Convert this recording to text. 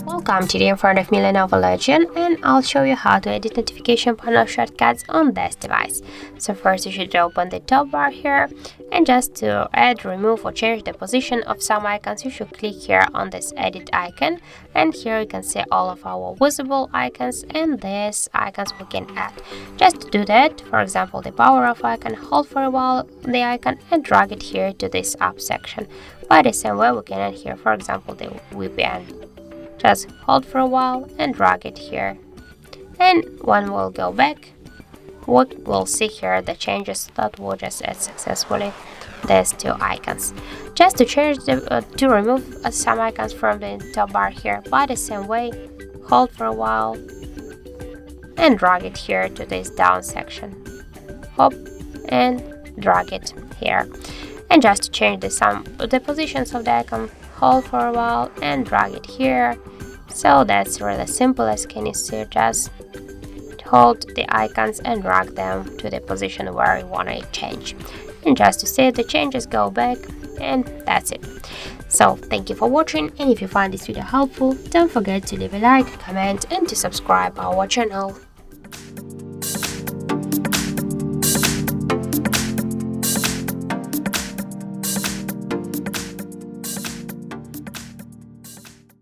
Welcome, today in front of me Lenovo Legion, and I'll show you how to edit notification panel shortcuts on this device. So first you should open the top bar here, and just to add, remove or change the position of some icons, you should click here on this edit icon, and here you can see all of our visible icons and these icons we can add. Just to do that, for example the power off icon, hold for a while the icon and drag it here to this up section. By the same way we can add here, for example, the VPN. Just hold for a while and drag it here, and when we'll go back, we'll see here the changes that we'll just add successfully these two icons. Just to change to remove some icons from the top bar here, by the same way, hold for a while and drag it here to this down section. Hop and drag it here, and just to change the positions of the icon, hold for a while and drag it here. So that's really simple, as can you see, just hold the icons and drag them to the position where you want to change. And just to save the changes, go back, and that's it. So thank you for watching, and if you find this video helpful, don't forget to leave a like, comment and to subscribe our channel.